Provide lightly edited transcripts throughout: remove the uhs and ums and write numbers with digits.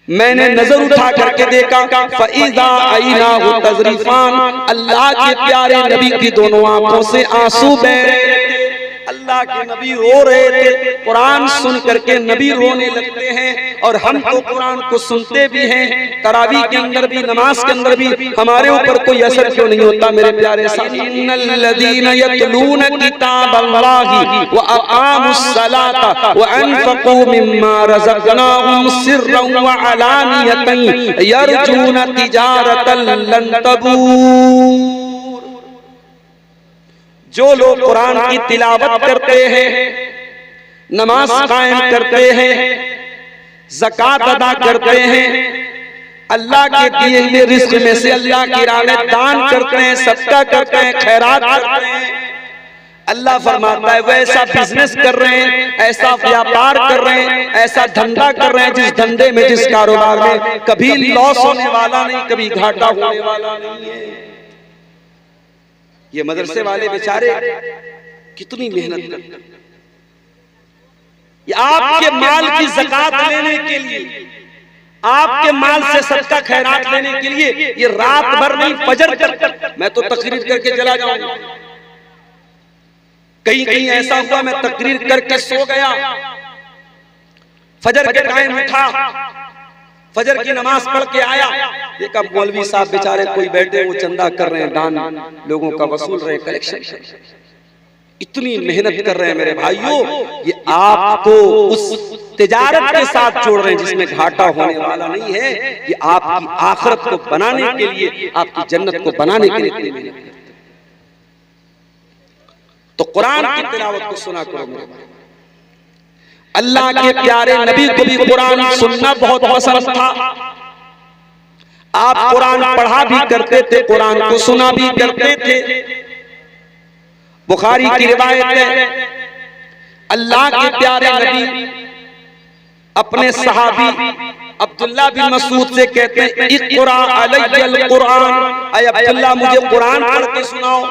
मैंने नजर उठा करके देखा फईदा आईना हो तजरीफान, अल्लाह के प्यारे नबी की दोनों आंखों से आंसू बह रहे थे। अल्लाह के नबी रो रहे थे। कुरान सुन करके नबी रोने लगते हैं और हम तो कुरान को सुनते भी हैं। तरावी के अंदर भी, नमाज के अंदर भी हमारे ऊपर कोई असर क्यों नहीं होता मेरे प्यारे साथी। इन्नल्लज़ीना यतलून किताबल्लाहि व अक़ामुस्सलाता व अनफ़क़ू मिम्मा रज़क़नाहुम सिर्रन व अलानियतन यरजून तिजारतन लन तबूर। जो लोग कुरान की तिलावत करते हैं, नमाज कायम करते हैं, ज़कात अदा करते हैं, अल्लाह के दिए हुए रिज़्क़ में से अल्लाह की राह में दान करते हैं, सदका करते हैं, खैरात करते हैं, अल्लाह फरमाता है वैसा बिजनेस कर रहे हैं, ऐसा व्यापार कर रहे हैं, ऐसा धंधा कर रहे हैं जिस धंधे में, जिस कारोबार में कभी लॉस होने वाला नहीं, कभी घाटा होने वाला नहीं है। ये मदरसे वाले बेचारे कितनी मेहनत करते हैं। ये आपके माल की ज़कात लेने के लिए, आपके माल से सदका खैरात लेने के लिए ये रात भर नहीं, फजर तक मैं तो तकरीर करके चला जाऊंगा। कहीं कहीं ऐसा हुआ मैं तकरीर करके सो गया, फजर के टाइम उठा, फजर की नमाज पढ़ के आया, देखा मौलवी साहब बेचारे कोई बैठे वो चंदा कर रहे हैं, दान लोगों का वसूल रहे, कलेक्शन। इतनी मेहनत कर रहे हैं मेरे भाइयों, ये आपको उस तिजारत के साथ जोड़ रहे हैं जिसमें घाटा होने वाला नहीं है। ये आपकी आखिरत को बनाने के लिए, आपकी जन्नत को बनाने के लिए मेहनत करते हैं। तो कुरान की तिलावत को सुना करो मेरे भाई। अल्लाह के प्यारे नबी को भी कुरान सुनना बहुत पसंद था। आप कुरान पढ़ा भी करते थे, कुरान को सुना भी करते थे। बुखारी की रिवायत है, अल्लाह के प्यारे नबी अपने सहाबी अब्दुल्ला बिन मसूद से कहते हैं इक़रा अलैयल कुरान, ऐ अब्दुल्ला मुझे कुरान पढ़ के सुनाओ।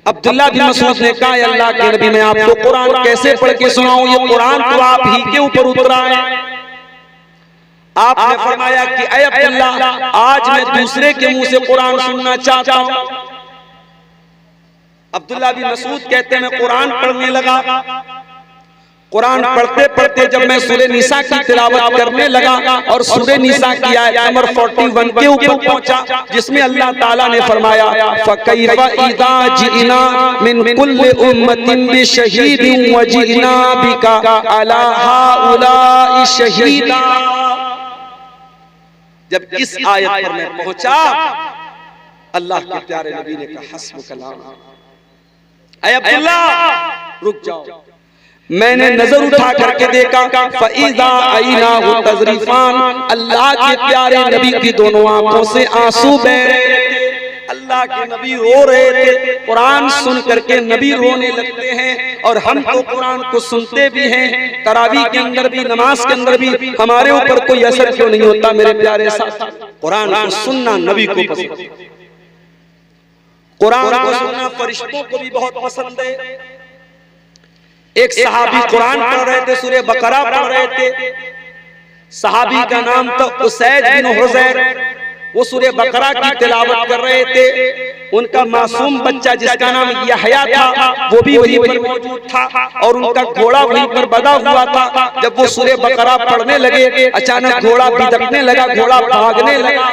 अब्दुल्ला बिन मसूद ने कहा अल्लाह के नबी मैं आपको कुरान कैसे पढ़ के सुनाऊं, ये कुरान तो आप ही के ऊपर उतरा है। आपने फरमाया कि ऐ अब्दुल्ला आज मैं दूसरे के मुंह से कुरान सुनना चाहता हूं। अब्दुल्ला बिन मसूद कहते हैं मैं कुरान पढ़ने लगा। कुरान पढ़ते पढ़ते जब मैं सूरह निसा की तिलावत करने लगा और सूरह निसा की आयत नंबर 41 के ऊपर पहुंचा, जिसमें अल्लाह ताला ने फरमाया फकैफा इज़ा जिना मिन कुल्लि उम्मतिन बिशहीदिन व जिना बिका अला हाउलाई शहीदा। जब इस आयत पर मैं पहुंचा, अल्लाह के प्यारे नबी ने कहा हस्बुकल्लाह, ऐ अब्दुल्ला रुक जाओ। मैंने नजर उठा करके देखा फईदा आईना हो तजरीफान, अल्लाह के प्यारे नबी की दोनों आंखों से आंसू बह रहे थे। अल्लाह के नबी रो रहे थे। कुरान सुन करके नबी रोने लगते हैं और हम तो कुरान को सुनते भी हैं। तरावी के अंदर भी, नमाज के अंदर भी हमारे ऊपर कोई असर क्यों नहीं होता मेरे प्यारे साथ। कुरान को सुनना नबी को पसंद है, कुरान को सुनना फरिश्तों को भी बहुत पसंद है। एक सहाबी कुरान पढ़ रहे थे, सूरह बकरा पढ़ रहे थे। सहाबी का नाम तो उसैद बिन हुज़ैर, वो सूरह बकरा की तिलावत कर रहे थे। उनका मासूम बच्चा जिसका नाम यहया था वो भी वहीं पर मौजूद था और उनका घोड़ा वहीं पर बंधा हुआ था। जब वो सूरह बकरा पढ़ने लगे, अचानक घोड़ा बिदकने लगा, घोड़ा भागने लगा।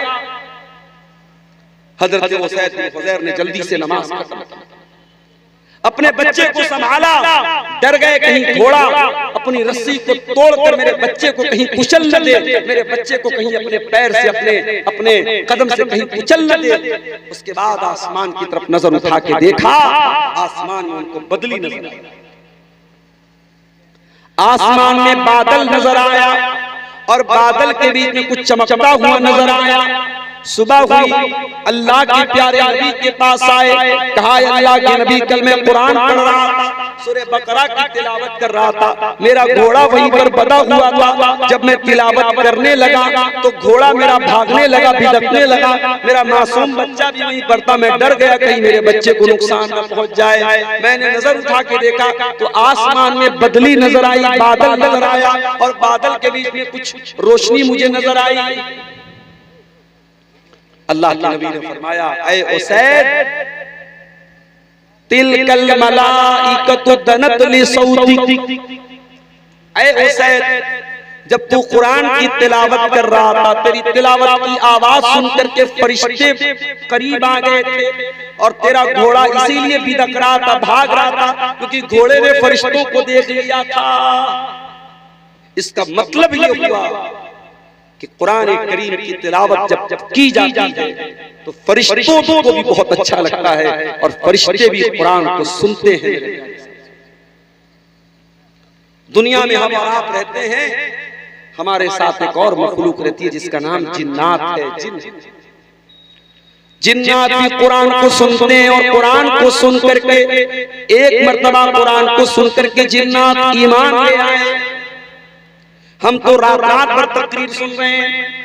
हजरत उसैद बिन हुज़ैर ने जल्दी से नमाज खत्म की, अपने बच्चे को संभाला, डर गए कहीं घोड़ा अपनी रस्सी को तोड़कर मेरे बच्चे को कहीं कुचल न दे, मेरे बच्चे को कहीं अपने पैर से, अपने कदम से कहीं कुचल न दे। उसके बाद आसमान की तरफ नजर उठा के देखा, आसमान में उनको बदली नजर आई। आसमान में बादल नजर आया और बादल के बीच में कुछ चमकता हुआ नजर आया। सुबह हुई, अल्लाह के प्यारे नबी के पास आए, कहा अल्लाह के नबी कल मैं कुरान पढ़ रहा था, सूरह बकरा की तिलावत कर रहा था, मेरा घोड़ा वहीं पर बंधा हुआ था। जब मैं तिलावत करने लगा तो घोड़ा मेरा भागने लगा, भिड़कने लगा, मेरा मासूम बच्चा भी वहीं पर था। मैं डर गया कहीं मेरे बच्चे को नुकसान न पहुंच जाए। मैंने नजर उठा के देखा तो आसमान में बदली नजर आई, बादल नजर आया और बादल के बीच में कुछ रोशनी मुझे नजर आई। अल्लाह के नबी ने फरमाया, ऐ उसैद, तिलकल मलाइकतु दनत लिसौतिक, ऐ उसैद, जब तू कुरान की तिलावत कर रहा था, तेरी तिलावत की आवाज सुनकर के फरिश्ते करीब आ गए थे और तेरा घोड़ा इसीलिए बिदक रहा था, भाग रहा था, क्योंकि घोड़े ने फरिश्तों को देख लिया था। इसका मतलब ये हुआ कि कुरान करीम की तिलावत जब की जाती है तो फरिश्तों को भी बहुत अच्छा लगता है और फरिश्ते भी कुरान को सुनते हैं। दुनिया में हम और आप रहते हैं, हमारे साथ एक और मखलूक रहती है जिसका नाम जिन्नात है। जिन्नात भी कुरान को सुनते हैं और कुरान को सुन करके एक मर्तबा कुरान को सुन करके जिन्नात ईमान ले आए। हम तो रात रात भर तकरीर सुन रहे हैं,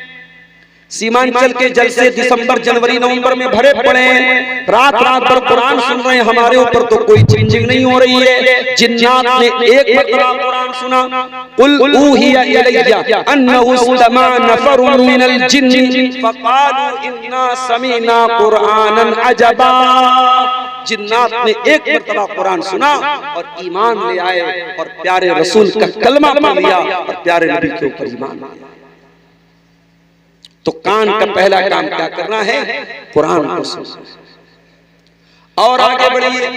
सीमांचल के जलसे दिसंबर जनवरी नवंबर में भरे पड़े हैं, रात रात भर कुरान सुन रहे हैं, हमारे ऊपर तो कोई चेंजिंग नहीं हो रही है। जिन्नात ने एक मरतबा कुरान सुना, कुल ऊहिया इलैया अन्नहु इस्तमा नफरुन मिनल जिन्नि फक़ालू इन्ना समीना कुरानन अजबा। जिन्नात ने एक मरतबा कुरान सुना और ईमान ले आए और प्यारे रसूल का कलमा पढ़ लिया और प्यारे नबी के ऊपर ईमान लाया। तो कान का पहला काम क्या करना है? कुरान को सुनना। और आगे बढ़िए,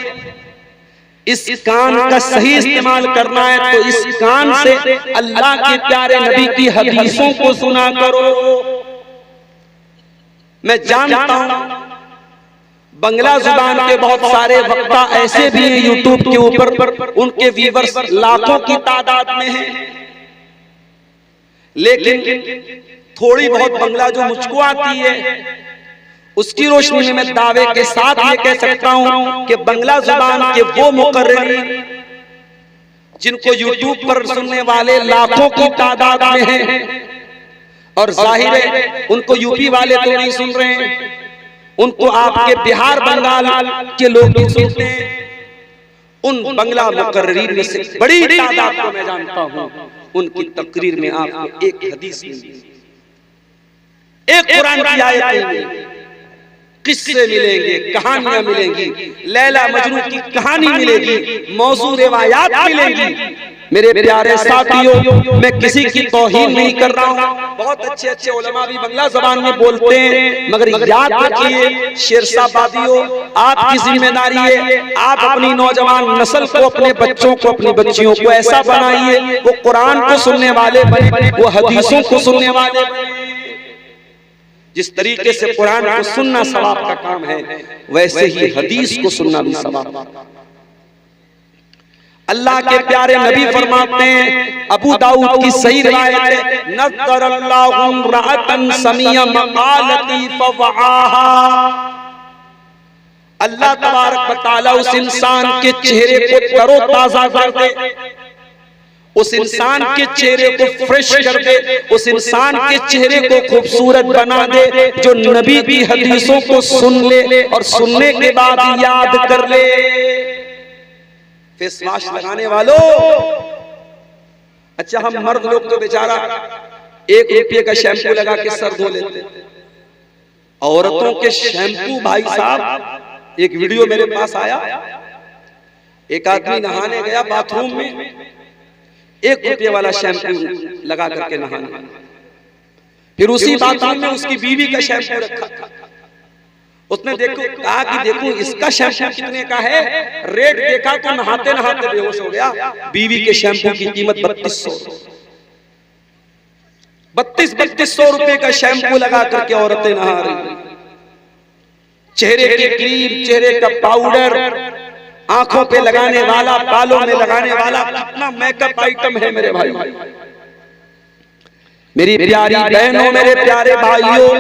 इस कान का सही इस्तेमाल करना है तो इस कान से अल्लाह के प्यारे नबी की हदीसों को सुना करो। मैं जानता हूं बंगला जुबान के बहुत सारे वक्ता ऐसे भी हैं यूट्यूब के ऊपर, उनके व्यूअर्स लाखों की तादाद में हैं, लेकिन थोड़ी बहुत बंगला जो मुझको आती है उसकी रोशनी में मैं दावे के साथ ये कह सकता हूं कि बंगला जुबान के वो मुकर्रिरीन जिनको यूट्यूब पर सुनने वाले लाखों की तादाद में हैं, और जाहिर है उनको यूपी वाले तो नहीं सुन रहे हैं, उनको आपके बिहार बंगाल के लोग भी सुनते हैं। उन बंगला मुकर्रिरीन में से बड़ी तादाद को मैं जानता हूं, उनकी तकरीर में आपको एक हदीस मिलेगी, एक कुरान की आयत मिलेगी, किस्से मिलेंगे, कहानियां मिलेंगी, लैला मजनू की कहानी मिलेगी, मौजू रिवायात मिलेंगी। मेरे प्यारे साथियों, मैं किसी की तौहीन नहीं कर रहा हूं, बहुत अच्छे अच्छे उलमा भी बंगला ज़बान में बोलते हैं, मगर याद रखिए शेरशाबादियों, आपकी जिम्मेदारी है, आप अपनी नौजवान नस्ल को, अपने बच्चों को, अपनी बच्चियों को ऐसा बनाइए वो कुरान को सुनने वाले बने, वो हदीसों को सुनने वाले बने। जिस तरीके से कुरान को सुनना सवाब का काम है, वैसे ही हदीस को सुनना भी सवाब। अल्लाह के प्यारे नबी फरमाते हैं, अबू दाऊद की सही रिवायत है, नज़रल्लाहु इम्राअतन समिया मक़ालती फवआहा। अल्लाह तबारक व तआला उस इंसान के चेहरे को तरोताजा कर दे, उस इंसान के चेहरे को फ्रेश कर दे, उस इंसान के चेहरे को खूबसूरत बना दे जो नबी की हदीसों को सुन ले और सुनने के बाद याद कर ले। फेस वॉश लगाने वालों, अच्छा हम मर्द लोग तो बेचारा 1 रुपये का शैम्पू लगा के सर धो लेते, औरतों के शैम्पू भाई साहब, एक वीडियो मेरे पास आया, एक आदमी नहाने गया बाथरूम में, 1 रुपये वाला शैम्पू लगा करके नहाने, फिर उसी बाथरूम में उसकी बीवी का शैम्पू रखा था। उसने कहा कि देखो इसका शैम्पू कितने का है, रेट देखा तो नहाते नहाते बेहोश हो गया। बीवी के शैम्पू की कीमत 3200 रुपए का शैम्पू लगा करके औरतें नहा रही। चेहरे की क्रीम, चेहरे का पाउडर, आंखों पे लगाने वाला, बालों में लगाने वाला, कितना मेकअप आइटम है मेरे भाई। मेरी प्यारी बहनों, मेरे प्यारे भाइयों,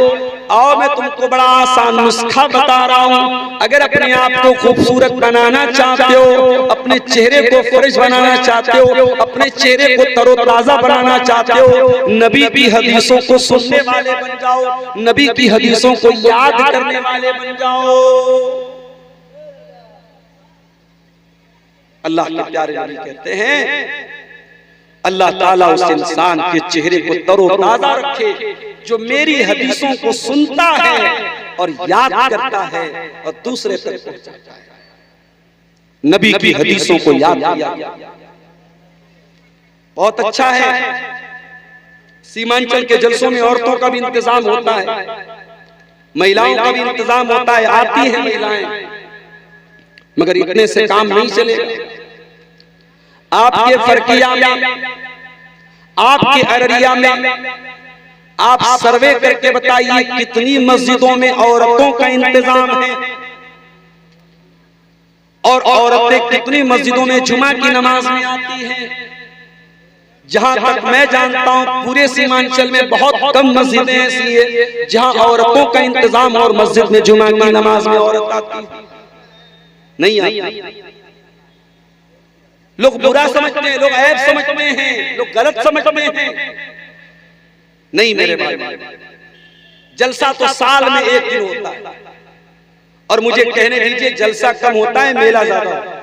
आओ मैं तुमको बड़ा आसान नुस्खा बता रहा हूँ। अगर अपने आप को खूबसूरत बनाना चाहते हो, अपने चेहरे को फ्रेश बनाना चाहते हो, अपने चेहरे को तरोताजा बनाना चाहते हो, नबी की हदीसों को सुनने वाले बन जाओ, नबी की हदीसों को याद करने वाले बन जाओ। अल्लाह के प्यारे नबी कहते हैं अल्लाह ताला उस इंसान के चेहरे को तरोताजा रखे जो मेरी हदीसों को सुनता है और याद करता है और दूसरे तक पहुंचाता है। नबी की हदीसों को याद किया बहुत अच्छा है। सीमांचल के जलसों में औरतों का भी इंतजाम होता है, महिलाओं का भी इंतजाम होता है, आती हैं महिलाएं, मगर इतने से काम नहीं चलेगा। आपके फरकिया में, आपके अररिया में आप सर्वे करके बताइए कितनी मस्जिदों में औरतों का इंतजाम है और औरतें कितनी मस्जिदों में जुमा की नमाज में आती हैं। जहां तक मैं जानता हूं पूरे सीमांचल में बहुत कम मस्जिदें ऐसी है जहां औरतों का इंतजाम और मस्जिद में जुमा की नमाज में औरत आती नहीं आती। लोग बुरा समझते हैं, लोग ऐब समझते हैं, लोग गलत समझते हैं। नहीं मेरे भाई, जलसा तो साल में एक दिन होता है और मुझे कहने दीजिए जलसा कम होता है, मेला ज्यादा होता है।